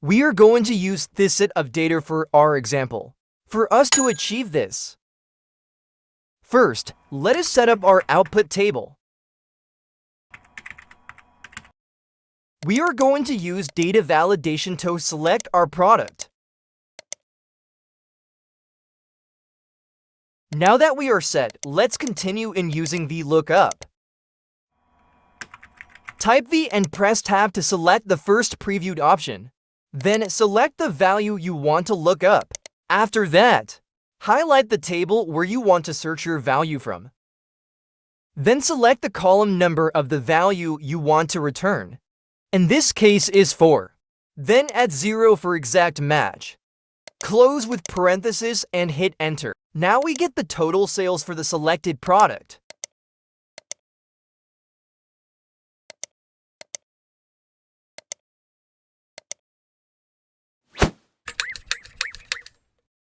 We are going to use this set of data for our example. For us to achieve this, first, let us set up our output table. We are going to use data validation to select our product. Now that we are set, let's continue in using VLOOKUP. Type V and press Tab to select the first previewed option. Then select the value you want to look up. After that, highlight the table where you want to search your value from. Then select the column number of the value you want to return. In this case is 4. Then add 0 for exact match. Close with parentheses and hit enter. Now we get the total sales for the selected product.